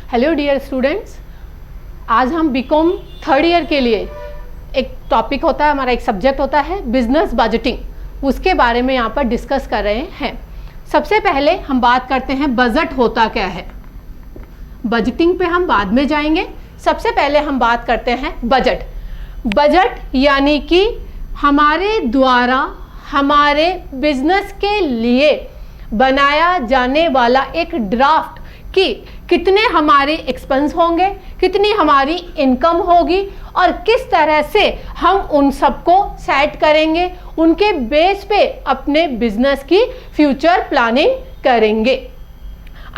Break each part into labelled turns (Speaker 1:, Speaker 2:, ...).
Speaker 1: Hello dear students, आज हम BCom third year के लिए एक टॉपिक होता है, हमारा एक सब्जेक्ट होता है बिजनेस बजटिंग, उसके बारे में यहाँ पर डिस्कस कर रहे हैं। सबसे पहले हम बात करते हैं बजट होता क्या है। बजटिंग पे हम बाद में जाएंगे, सबसे पहले हम बात करते हैं बजट। बजट यानी कि हमारे द्वारा हमारे बिजनेस के लिए बनाया जाने वाला एक ड्राफ्ट कि कितने हमारे एक्सपेंस होंगे, कितनी हमारी इनकम होगी और किस तरह से हम उन सबको सेट करेंगे, उनके बेस पे अपने बिजनेस की फ्यूचर प्लानिंग करेंगे।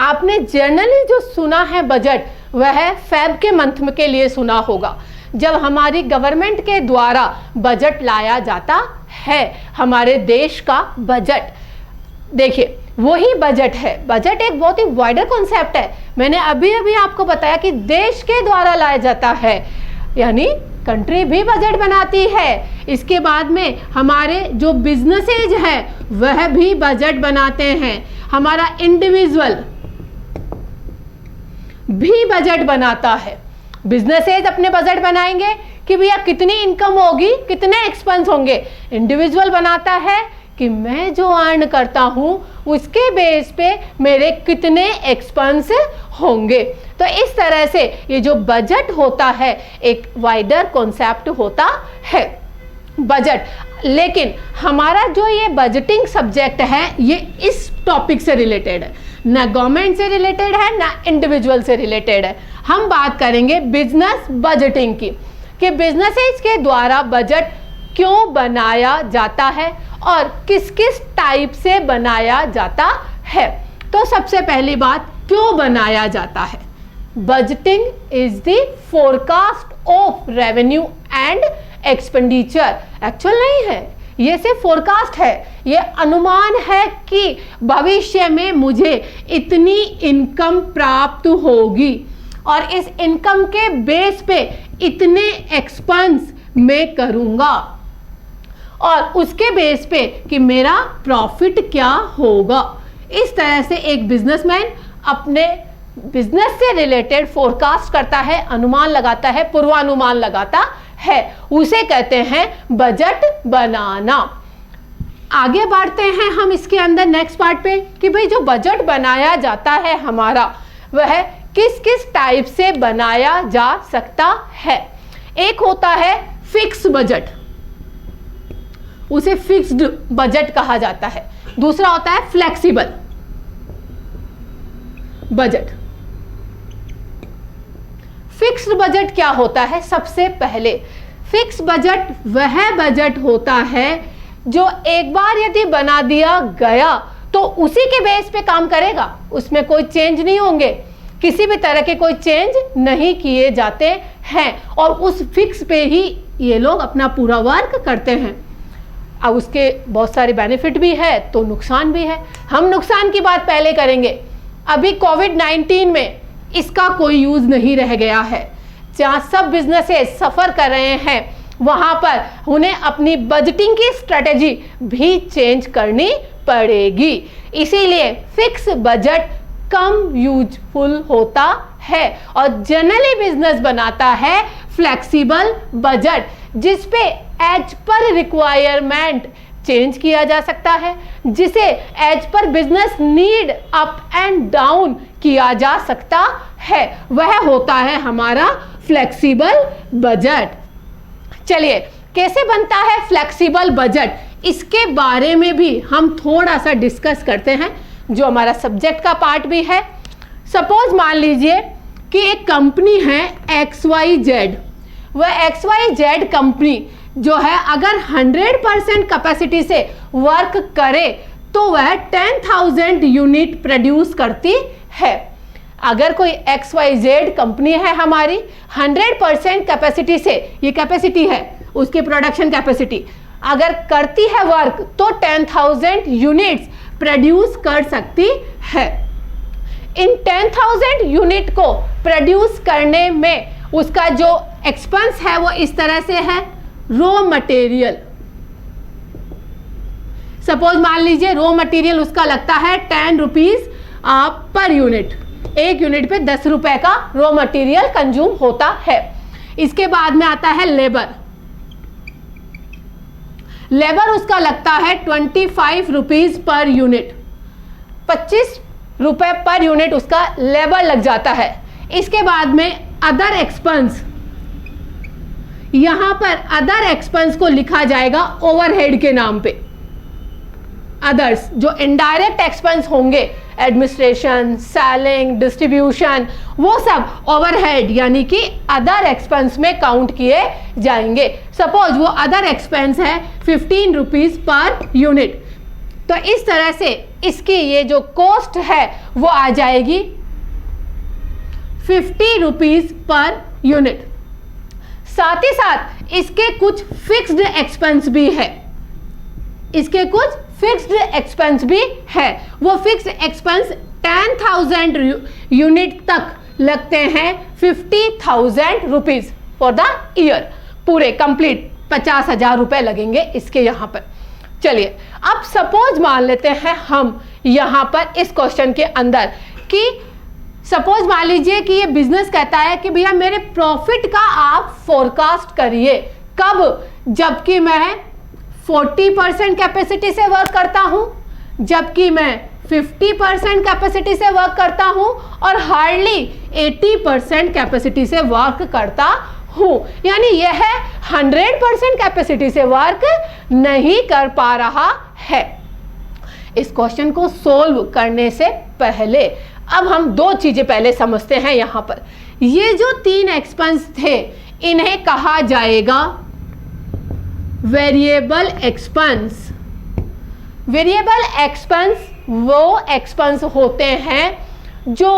Speaker 1: आपने जनरली जो सुना है बजट, वह फेब के मंथ के लिए सुना होगा, जब हमारी गवर्नमेंट के द्वारा बजट लाया जाता है, हमारे देश का बजट। देखिए, वही बजट है। बजट एक बहुत ही वाइडर कॉन्सेप्ट है। मैंने अभी अभी आपको बताया कि देश के द्वारा लाया जाता है, यानी कंट्री भी बजट बनाती है। इसके बाद में हमारे जो बिजनेसेज है वह भी बजट बनाते हैं। हमारा इंडिविजुअल भी बजट बनाता है। बिजनेसेज अपने बजट बनाएंगे कि भैया कितनी इनकम होगी, कितने एक्सपेंस होंगे। इंडिविजुअल बनाता है कि मैं जो अर्न करता हूं उसके बेस पे मेरे कितने एक्सपेंस होंगे। तो इस तरह से ये जो बजट होता है एक वाइडर कॉन्सेप्ट होता है बजट। लेकिन हमारा जो ये बजटिंग सब्जेक्ट है ये इस टॉपिक से रिलेटेड है, ना गवर्नमेंट से रिलेटेड है ना इंडिविजुअल से रिलेटेड है। हम बात करेंगे बिजनेस बजटिंग की, कि बिजनेसेस के द्वारा बजट क्यों बनाया जाता है और किस किस टाइप से बनाया जाता है। तो सबसे पहली बात, क्यों बनाया जाता है। Budgeting is the forecast of revenue and expenditure. Actual नहीं है, ये सिर्फ फोरकास्ट है, ये अनुमान है कि भविष्य में मुझे इतनी इनकम प्राप्त होगी और इस इनकम के बेस पे इतने एक्सपेंस मैं करूंगा और उसके बेस पे कि मेरा प्रॉफिट क्या होगा। इस तरह से एक बिजनेसमैन अपने बिजनेस से रिलेटेड फोरकास्ट करता है, अनुमान लगाता है, पूर्वानुमान लगाता है, उसे कहते हैं बजट बनाना। आगे बढ़ते हैं हम इसके अंदर नेक्स्ट पार्ट पे कि भाई जो बजट बनाया जाता है हमारा, वह किस किस टाइप से बनाया जा सकता है। एक होता है फिक्स बजट, उसे फिक्स्ड बजट कहा जाता है। दूसरा होता है फ्लेक्सिबल बजट। फिक्स्ड बजट क्या होता है। सबसे पहले फिक्स बजट वह बजट होता है जो एक बार यदि बना दिया गया तो उसी के बेस पे काम करेगा, उसमें कोई चेंज नहीं होंगे, किसी भी तरह के कोई चेंज नहीं किए जाते हैं और उस फिक्स पे ही ये लोग अपना पूरा वर्क करते हैं। अब उसके बहुत सारे बेनिफिट भी है तो नुकसान भी है। हम नुकसान की बात पहले करेंगे। अभी कोविड-19 में इसका कोई यूज नहीं रह गया है। जहाँ सब बिजनेसेस सफ़र कर रहे हैं वहाँ पर उन्हें अपनी बजटिंग की स्ट्रेटेजी भी चेंज करनी पड़ेगी। इसीलिए फिक्स बजट कम यूजफुल होता है और जनरली बिजनेस बनाता है फ्लेक्सिबल बजट, जिसपे एज पर रिक्वायरमेंट चेंज किया जा सकता है, जिसे as per business need up and down किया जा सकता है। वह होता है हमारा फ्लेक्सिबल बजट। चलिए, कैसे बनता है फ्लेक्सिबल बजट, इसके बारे में भी हम थोड़ा सा डिस्कस करते हैं, जो हमारा सब्जेक्ट का पार्ट भी है। सपोज मान लीजिए कि एक कंपनी है XYZ। वह XYZ कंपनी जो है अगर 100% कैपेसिटी से वर्क करे तो वह 10,000 यूनिट प्रोड्यूस करती है। अगर कोई XYZ कंपनी है हमारी 100% कैपेसिटी से, ये कैपेसिटी है उसकी प्रोडक्शन कैपेसिटी, अगर करती है वर्क तो 10,000 यूनिट्स प्रोड्यूस कर सकती है। इन 10,000 यूनिट को प्रोड्यूस करने में उसका जो एक्सपेंस है वो इस तरह से है। रॉ मटेरियल, सपोज मान लीजिए रॉ मटेरियल उसका लगता है 10 रुपीज पर यूनिट। 1 यूनिट पे 10 रुपए का रॉ मटेरियल कंज्यूम होता है। इसके बाद में आता है लेबर। लेबर उसका लगता है 25 रुपीज पर यूनिट, 25 रुपए पर यूनिट उसका लेबर लग जाता है। इसके बाद में अदर एक्सपेंस, यहां पर अदर एक्सपेंस को लिखा जाएगा ओवरहेड के नाम पे। अदर्स जो इनडायरेक्ट एक्सपेंस होंगे, एडमिनिस्ट्रेशन, सेलिंग, डिस्ट्रीब्यूशन, वो सब ओवरहेड यानी कि अदर एक्सपेंस में काउंट किए जाएंगे। सपोज वो अदर एक्सपेंस है 15 रुपीज पर यूनिट, तो इस तरह से इसकी ये जो कॉस्ट है वो आ जाएगी 50 रुपीज पर यूनिट। साथ ही साथ इसके कुछ फिक्स्ड एक्सपेंस भी है, इसके कुछ फिक्स्ड एक्सपेंस भी है। वो फिक्स्ड एक्सपेंस 10,000 यूनिट तक लगते हैं 50,000 रुपीज फॉर द ईयर। पूरे कंप्लीट 50,000 रुपए लगेंगे इसके यहां पर। चलिए अब सपोज मान लेते हैं हम यहां पर इस क्वेश्चन के अंदर कि सपोज मान लीजिए कि ये बिजनेस कहता है कि भैया मेरे प्रॉफिट का आप फोरकास्ट करिए। कब? जबकि मैं 40% कैपेसिटी से वर्क करता हूं, जबकि मैं 50% कैपेसिटी से वर्क करता हूं और हार्डली 80% कैपेसिटी से वर्क करता हूं। यानी यह 100% कैपेसिटी से वर्क नहीं कर पा रहा है। इस क्वेश्चन को सोल्व करने से पहले अब हम दो चीजें पहले समझते हैं। यहां पर ये जो 3 एक्सपेंस थे इन्हें कहा जाएगा वेरिएबल एक्सपेंस। वेरिएबल एक्सपेंस वो एक्सपेंस होते हैं जो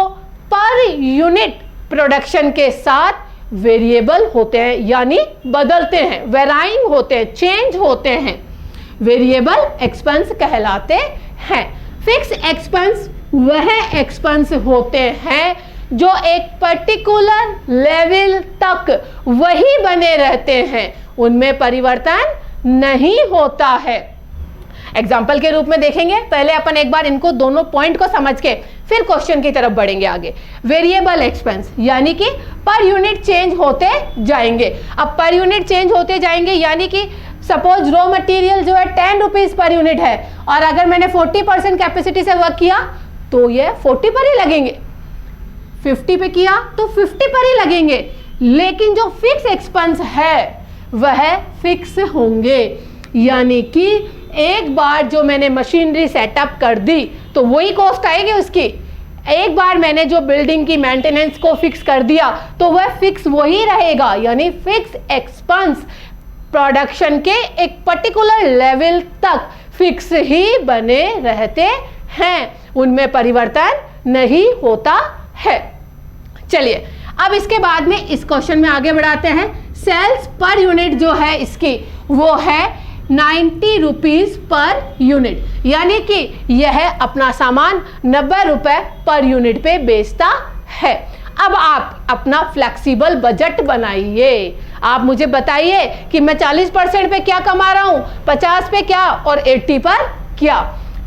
Speaker 1: पर यूनिट प्रोडक्शन के साथ वेरिएबल होते हैं, यानी बदलते हैं, वेराइंग होते हैं, चेंज होते हैं, वेरिएबल एक्सपेंस कहलाते हैं। फिक्स एक्सपेंस वह एक्सपेंस होते हैं जो एक पर्टिकुलर लेवल तक वही बने रहते हैं, उनमें परिवर्तन नहीं होता है। एग्जाम्पल के रूप में देखेंगे, पहले अपन एक बार इनको दोनों पॉइंट को समझ के फिर क्वेश्चन की तरफ बढ़ेंगे आगे। वेरिएबल एक्सपेंस यानी कि पर यूनिट चेंज होते जाएंगे। अब पर यूनिट चेंज होते जाएंगे यानी कि सपोज रॉ मटेरियल जो है 10 रुपीज पर यूनिट है और अगर मैंने 40% कैपेसिटी से वर्क किया तो ये 40 पर ही लगेंगे, 50 पे किया तो 50 पर ही लगेंगे। लेकिन जो फिक्स एक्सपेंस है वह फिक्स होंगे, यानी कि एक बार जो मैंने मशीनरी सेटअप कर दी तो वही कॉस्ट आएगी उसकी। एक बार मैंने जो बिल्डिंग की मेंटेनेंस को फिक्स कर दिया तो वह फिक्स वही रहेगा, यानी फिक्स एक्सपेंस प्रोडक्शन के एक पर्टिकुलर लेवल तक फिक्स ही बने रहते हैं, उनमें परिवर्तन नहीं होता है। चलिए अब इसके बाद में इस क्वेश्चन में आगे बढ़ाते हैं। सेल्स पर यूनिट जो है इसकी वो है 90 रुपीज पर यूनिट, यानी कि यह अपना सामान 90 रुपए पर यूनिट पे बेचता है। अब आप अपना फ्लेक्सिबल बजट बनाइए। आप मुझे बताइए कि मैं 40% पे क्या कमा रहा हूं, 50 पे क्या और 80 पर क्या।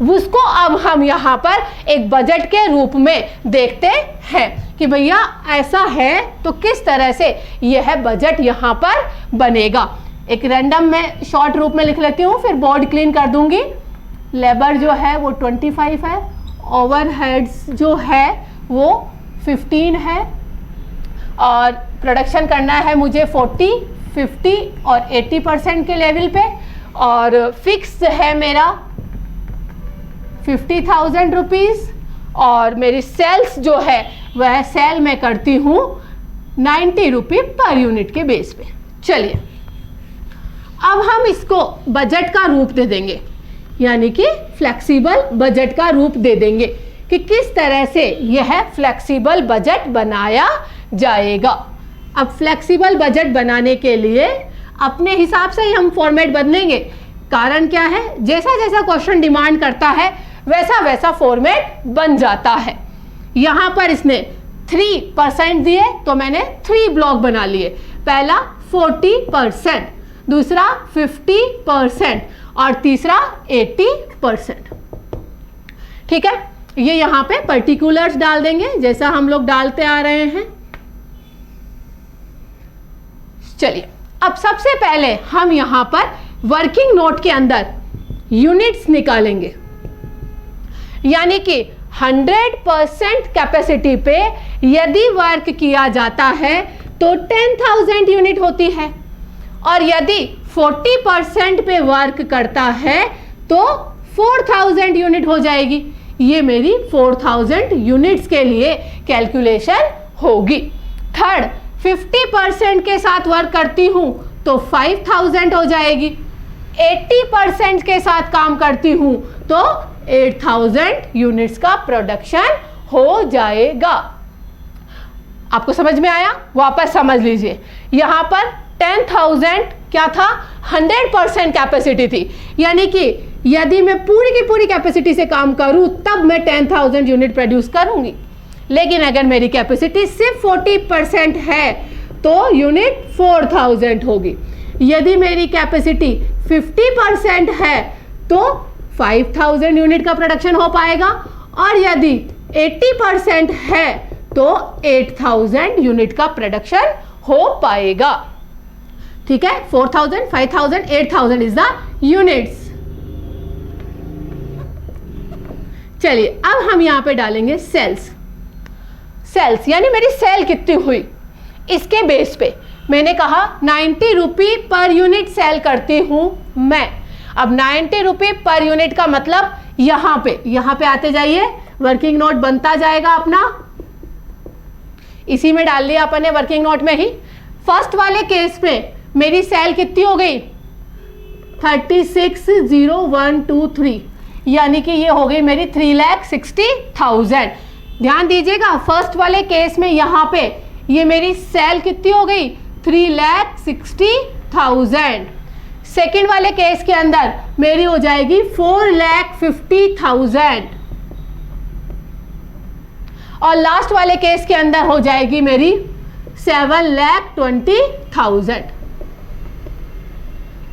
Speaker 1: उसको अब हम यहाँ पर एक बजट के रूप में देखते हैं कि भैया ऐसा है तो किस तरह से यह बजट यहाँ पर बनेगा। एक रैंडम मैं शॉर्ट रूप में लिख लेती हूँ, फिर बोर्ड क्लीन कर दूंगी। लेबर जो है वो 25 है, ओवरहेड्स जो है वो 15 है और प्रोडक्शन करना है मुझे 40, 50 और 80% के लेवल पे, और फिक्स है मेरा 50,000 रुपीज़ और मेरी सेल्स जो है वह सेल में करती हूँ 90 रुपये पर यूनिट के बेस पे। चलिए अब हम इसको बजट का रूप दे देंगे, यानी कि फ्लेक्सिबल बजट का रूप दे देंगे कि किस तरह से यह फ्लेक्सिबल बजट बनाया जाएगा। अब फ्लेक्सिबल बजट बनाने के लिए अपने हिसाब से ही हम फॉर्मेट बदलेंगे। कारण क्या है, जैसा जैसा क्वेश्चन डिमांड करता है वैसा वैसा फॉर्मेट बन जाता है। यहाँ पर इसने 3% दिए तो मैंने 3 ब्लॉक बना लिए। पहला 40%, दूसरा 50% और तीसरा 80%। ठीक है, ये यहाँ पे पर्टिकुलर्स डाल देंगे जैसा हम लोग डालते आ रहे हैं। चलिए अब सबसे पहले हम यहाँ पर वर्किंग नोट के अंदर यूनिट्स निकालेंगे, यानी कि 100% कैपेसिटी पे यदि वर्क किया जाता है तो 10,000 यूनिट होती है, और यदि 40% पे वर्क करता है तो 4,000 यूनिट हो जाएगी। ये मेरी 4,000 यूनिट्स के लिए कैलकुलेशन होगी। थर्ड, 50% के साथ वर्क करती हूं तो 5,000 हो जाएगी। 80% के साथ काम करती हूं तो 8,000 यूनिट्स का प्रोडक्शन हो जाएगा। आपको समझ में आया? वापस समझ लीजिए, यहां पर 10,000 क्या था? 100% कैपेसिटी थी, यानी कि यदि मैं पूरी की पूरी कैपेसिटी से काम करूं तब मैं 10,000 यूनिट प्रोड्यूस करूंगी। लेकिन अगर मेरी कैपेसिटी सिर्फ 40% है तो यूनिट 4,000 होगी। यदि मेरी कैपेसिटी 50% है तो 5,000 यूनिट का प्रोडक्शन हो पाएगा, और यदि 80% है तो 8,000 यूनिट का प्रोडक्शन हो पाएगा। ठीक है, 4,000, 5,000, 8,000 इज द यूनिट्स। चलिए अब हम यहां पे डालेंगे सेल्स। सेल्स यानी मेरी सेल कितनी हुई, इसके बेस पे मैंने कहा 90 रुपये पर यूनिट सेल करती हूं मैं। अब 90 रुपये पर यूनिट का मतलब यहां पे आते जाइए, वर्किंग नोट बनता जाएगा अपना, इसी में डाल लिया अपन ने वर्किंग नोट में ही। फर्स्ट वाले केस में मेरी सेल कितनी हो गई? 36,0123, यानी कि ये हो गई मेरी 3,60,000। ध्यान दीजिएगा, फर्स्ट वाले केस में यहाँ पे ये मेरी सेल कितनी हो गई? 3,60,000। सेकेंड वाले केस के अंदर मेरी हो जाएगी 4,50,000, और लास्ट वाले केस के अंदर हो जाएगी मेरी 7,20,000।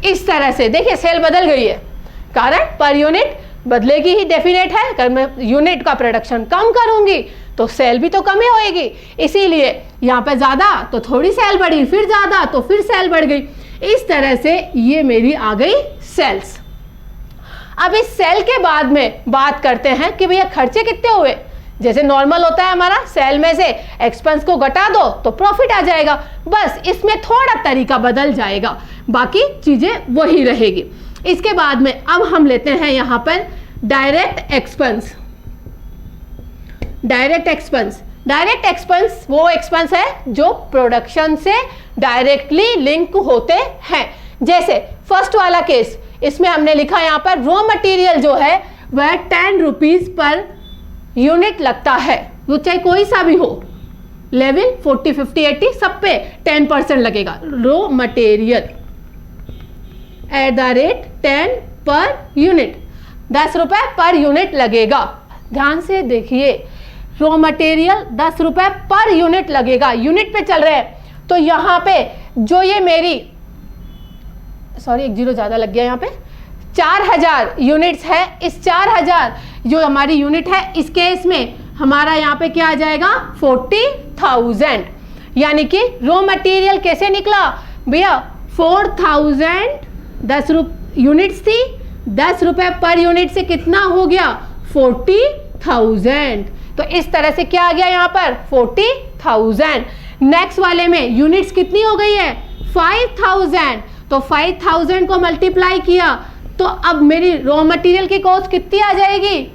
Speaker 1: इस तरह से देखिए सेल बदल गई है, कारण पर यूनिट बदलेगी ही, डेफिनेट है। अगर मैं यूनिट का प्रोडक्शन कम करूंगी तो सेल भी तो कम ही होएगी, इसीलिए यहाँ पे ज्यादा तो थोड़ी सेल बढ़ी, फिर ज्यादा तो फिर सेल बढ़ गई। इस तरह से ये मेरी आ गई सेल्स। अब इस सेल के बाद में बात करते हैं कि भैया खर्चे कितने हुए। जैसे नॉर्मल होता है हमारा, सेल में से एक्सपेंस को घटा दो तो प्रॉफिट आ जाएगा, बस इसमें थोड़ा तरीका बदल जाएगा, बाकी चीजें वही रहेगी। इसके बाद में अब हम लेते हैं यहां पर डायरेक्ट एक्सपेंस। डायरेक्ट एक्सपेंस वो एक्सपेंस है जो प्रोडक्शन से डायरेक्टली लिंक होते हैं। जैसे फर्स्ट वाला केस, इसमें हमने लिखा यहां पर रॉ मटेरियल जो है वह 10 रुपीज पर यूनिट लगता है, वो चाहे कोई सा भी हो, 11, 40, 50, 80 सब पे 10% लगेगा। रॉ मटेरियल @10 पर यूनिट, 10 रुपए पर यूनिट लगेगा। ध्यान से देखिए, रॉ मटेरियल 10 रुपए पर यूनिट लगेगा, यूनिट पे चल रहे हैं। तो यहां पे जो ये मेरी, सॉरी एक जीरो ज्यादा लग गया, यहां पे 4,000 यूनिट्स है। इस 4,000 जो हमारी यूनिट है, इस केस में हमारा यहाँ पे क्या आ जाएगा? 40,000। यानी कि रॉ मटेरियल कैसे निकला भैया? 4,000 10 यूनिट्स थी, 10 रुपए पर यूनिट से कितना हो गया? 40,000। तो इस तरह से क्या आ गया यहाँ पर? 40,000। नेक्स्ट वाले में यूनिट्स कितनी हो गई है? 5,000। तो 5,000 को मल्टीप्लाई किया तो अब मेरी रॉ मटेरियल की कॉस्ट कितनी आ जाएगी?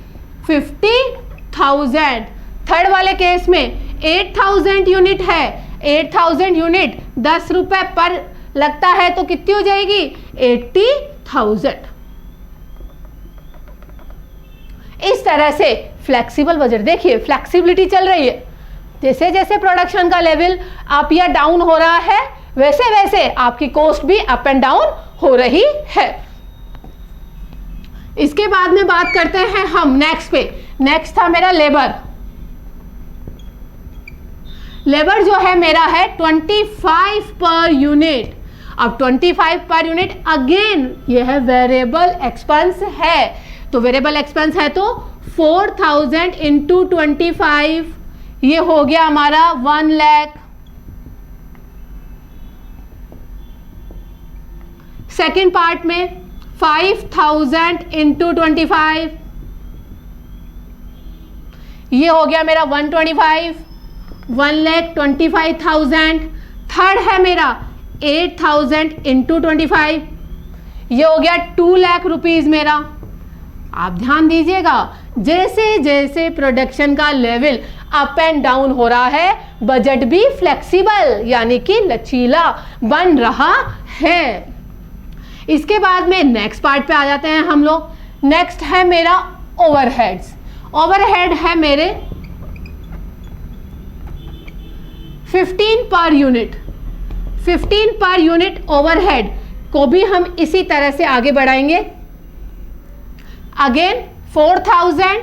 Speaker 1: 50,000। थर्ड वाले केस में 8,000 यूनिट है, 8,000 यूनिट 10 रुपए पर लगता है तो कितनी हो जाएगी? 80,000। इस तरह से फ्लेक्सिबल बजट, देखिए फ्लेक्सिबिलिटी चल रही है। जैसे जैसे प्रोडक्शन का लेवल अप या डाउन हो रहा है, वैसे वैसे आपकी कॉस्ट भी अप एंड डाउन हो रही है। इसके बाद में बात करते हैं हम नेक्स्ट पे। नेक्स्ट था मेरा लेबर। लेबर जो है मेरा है 25 पर यूनिट। अब 25 पर यूनिट अगेन ये है वेरिएबल एक्सपेंस है, तो वेरिएबल एक्सपेंस है तो 4,000 इंटू 25, ये हो गया हमारा 1 लाख। सेकेंड पार्ट में 5,000 इंटू 25, ये हो गया मेरा 125, 1,25,000। थर्ड है मेरा 8,000 इंटू 25, ये हो गया 2 लाख रुपीज मेरा। आप ध्यान दीजिएगा, जैसे जैसे प्रोडक्शन का लेवल अप एंड डाउन हो रहा है, बजट भी फ्लेक्सिबल यानी कि लचीला बन रहा है। इसके बाद में नेक्स्ट पार्ट पे आ जाते हैं हम लोग। नेक्स्ट है मेरा ओवरहेड्स। ओवरहेड है मेरे 15 per unit. 15 per unit overhead को भी हम इसी तरह से आगे बढ़ाएंगे। अगेन 4,000,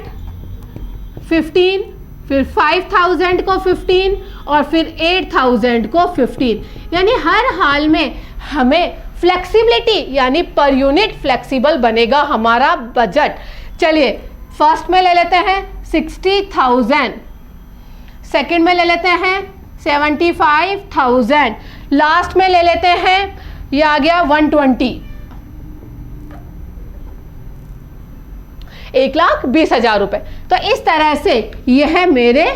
Speaker 1: 15, फिर 5,000 को 15 और फिर 8,000 को 15। यानी हर हाल में हमें फ्लेक्सिबिलिटी यानी पर यूनिट फ्लेक्सिबल बनेगा हमारा बजट। चलिए फर्स्ट में ले लेते हैं 60,000, सेकंड में ले लेते हैं 75,000, लास्ट में ले लेते हैं ये आ गया 120, 1,20,000 रुपए। तो इस तरह से यह मेरे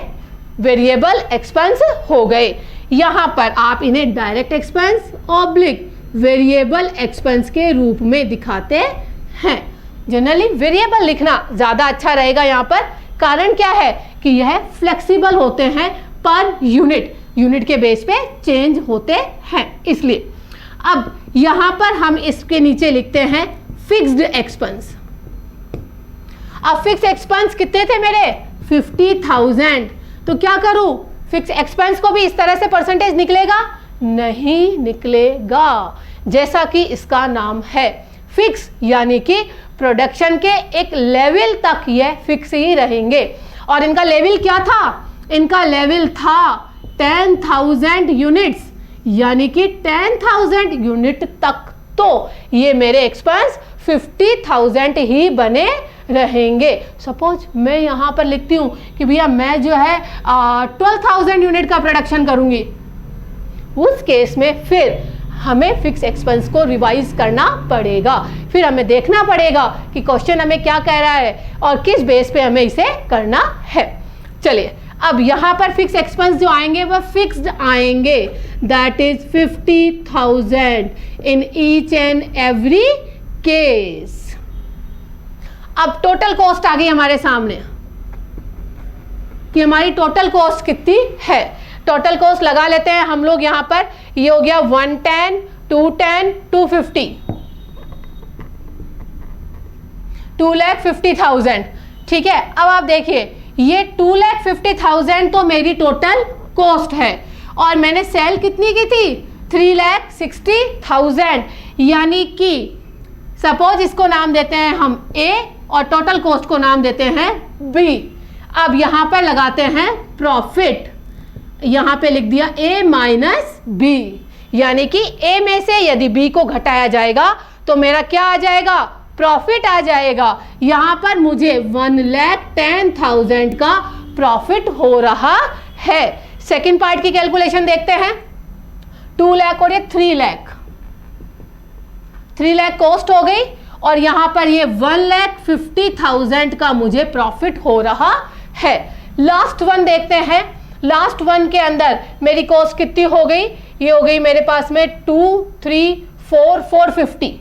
Speaker 1: वेरिएबल एक्सपेंस हो गए। यहां पर आप इन्हें direct expense oblique variable expense के रूप में दिखाते हैं। जनरली वेरिएबल लिखना ज्यादा अच्छा रहेगा यहाँ पर। कारण क्या है कि यह फ्लेक्सिबल होते हैं, पर यूनिट के बेस पे चेंज होते हैं, इसलिए। अब यहां पर हम इसके नीचे लिखते हैं फिक्स्ड एक्सपेंस। अब फिक्स एक्सपेंस कितने थे मेरे 50,000। तो क्या करूं, फिक्स एक्सपेंस को भी इस तरह से परसेंटेज निकलेगा? नहीं निकलेगा। जैसा कि इसका नाम है फिक्स, यानी कि प्रोडक्शन के एक लेवल तक ये फिक्स ही रहेंगे। और इनका लेवल क्या था? इनका लेवल था 10,000 यूनिट्स, यानी कि 10,000 यूनिट तक तो ये मेरे एक्सपेंस 50,000 ही बने रहेंगे। सपोज मैं यहाँ पर लिखती हूँ कि भैया मैं जो है 12,000 यूनिट का प्रोडक्शन करूँगी, उस केस में फिर हमें फिक्स एक्सपेंस को रिवाइज करना पड़ेगा। फिर हमें देखना पड़ेगा कि क्वेश्चन हमें क्या कह रहा है और किस बेस पे हमें इसे करना है। चलिए अब यहाँ पर फिक्स एक्सपेंस जो आएंगे वह फिक्स्ड आएंगे, that is 50,000 in each and every case. अब टोटल कॉस्ट आ गई हमारे सामने कि हमारी टोटल कॉस्ट कितनी है। टोटल कॉस्ट लगा लेते हैं हम लोग यहाँ पर। ये हो गया 110, 210, 250, 2,50,000। ठीक है, अब आप देखिए ये 2,50,000 तो मेरी टोटल कॉस्ट है और मैंने सेल कितनी की थी 3,60,000, यानी कि सपोज इसको नाम देते हैं हम A और टोटल कॉस्ट को नाम देते हैं B। अब यहां पर लगाते हैं प्रॉफिट, यहां पे लिख दिया A माइनस B, यानी कि A में से यदि B को घटाया जाएगा तो मेरा क्या आ जाएगा, प्रॉफिट आ जाएगा। यहां पर मुझे 1,10,000 का प्रॉफिट हो रहा है। सेकंड पार्ट की कैलकुलेशन देखते हैं। 2 लाख और ये 3 लाख, 3 लाख कॉस्ट हो गई और यहां पर ये 1,50,000 का मुझे प्रॉफिट हो रहा है। लास्ट वन देखते हैं। लास्ट वन के अंदर मेरी कॉस्ट कितनी हो गई, ये हो गई मेरे पास में 2, 3, 4, 450,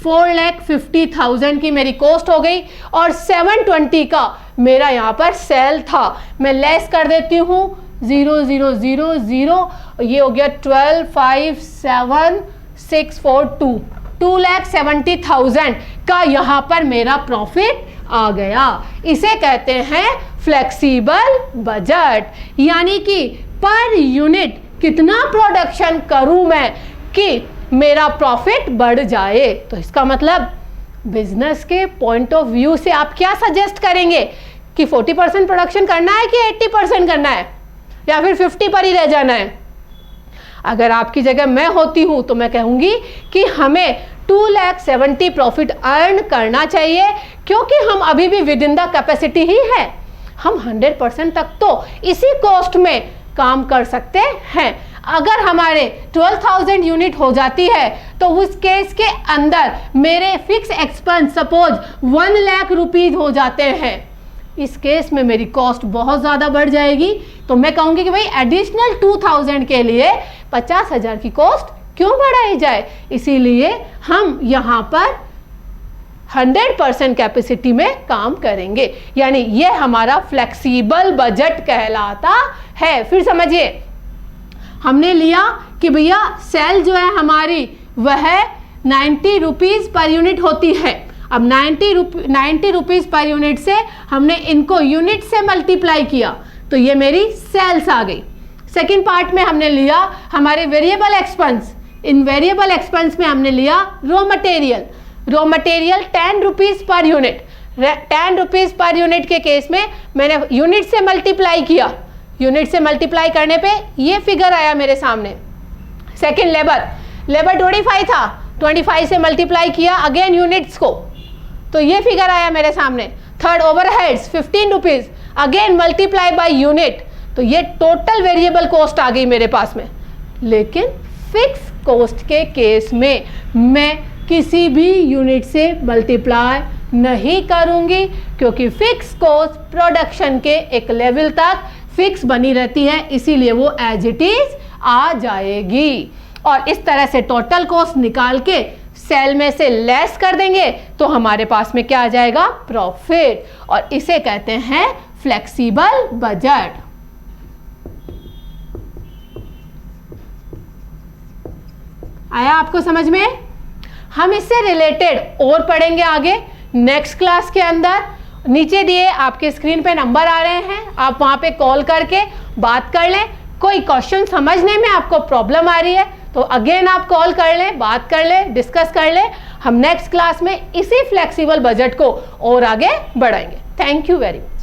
Speaker 1: 4,50,000 की मेरी कॉस्ट हो गई और 720 का मेरा यहाँ पर सेल था। मैं लेस कर देती हूँ 0, 0, 0, 0, ये हो गया 12,57,642, 2,70,000 का यहाँ पर मेरा प्रॉफिट आ गया। इसे कहते हैं फ्लेक्सिबल बजट, यानी कि पर यूनिट कितना प्रोडक्शन करूं मैं कि मेरा प्रॉफिट बढ़ जाए। तो इसका मतलब बिजनेस के पॉइंट ऑफ व्यू से आप क्या सजेस्ट करेंगे कि 40% प्रोडक्शन करना है कि 80% करना है या फिर 50 पर ही रह जाना है। अगर आपकी जगह मैं होती हूं तो मैं कहूंगी कि हमें 2,70,000 प्रॉफिट अर्न करना चाहिए, क्योंकि हम अभी भी विद इन द कैपेसिटी ही है। हम 100% तक तो इसी कॉस्ट में काम कर सकते हैं। अगर हमारे 12,000 यूनिट हो जाती है तो उस केस के अंदर मेरे fix expense suppose 1 lakh rupees हो जाते हैं, इस केस में मेरी कॉस्ट बहुत ज़्यादा बढ़ जाएगी। तो मैं कहूँगी कि भाई एडिशनल 2,000 के लिए 50,000 की कॉस्ट क्यों बढ़ाई जाए। इसीलिए हम यहाँ पर 100% कैपेसिटी में काम करेंगे, यानी ये हमारा फ्लेक्सिबल बजट कहलाता है। फिर समझिए, हमने लिया कि भैया सेल जो है हमारी वह 90 रुपीज़ पर यूनिट होती है। अब 90 रुपीज़ पर यूनिट से हमने इनको यूनिट से मल्टीप्लाई किया तो ये मेरी सेल्स आ गई। सेकेंड पार्ट में हमने लिया हमारे वेरिएबल एक्सपेंस। इन वेरिएबल एक्सपेंस में हमने लिया raw material. Raw material 10 rupees per unit. 10 rupees per unit के केस में मैंने यूनिट से मल्टीप्लाई किया। यूनिट से मल्टीप्लाई करने पे ये फिगर आया मेरे सामने। सेकेंड लेबर 25 था, 25 से मल्टीप्लाई किया अगेन यूनिट्स को, तो ये फिगर आया मेरे सामने। Third overheads 15 rupees, again multiply by unit, तो ये टोटल वेरिएबल कॉस्ट आ गई मेरे पास में। लेकिन फिक्स कॉस्ट के केस में मैं किसी भी यूनिट से मल्टीप्लाई नहीं करूंगी, क्योंकि फिक्स कॉस्ट प्रोडक्शन के एक लेवल तक फिक्स बनी रहती है, इसीलिए वो एज इट इज आ जाएगी। और इस तरह से टोटल कॉस्ट निकाल के सेल में से लेस कर देंगे तो हमारे पास में क्या आ जाएगा, प्रॉफिट। और इसे कहते हैं फ्लेक्सिबल बजट। आया आपको समझ में? हम इससे रिलेटेड और पढ़ेंगे आगे नेक्स्ट क्लास के अंदर। नीचे दिए आपके स्क्रीन पे नंबर आ रहे हैं, आप वहां पे कॉल करके बात कर लें। कोई क्वेश्चन समझने में आपको प्रॉब्लम आ रही है तो अगेन आप कॉल कर लें, बात कर लें, डिस्कस कर लें। हम नेक्स्ट क्लास में इसी फ्लेक्सिबल बजट को और आगे बढ़ाएंगे। Thank you very much.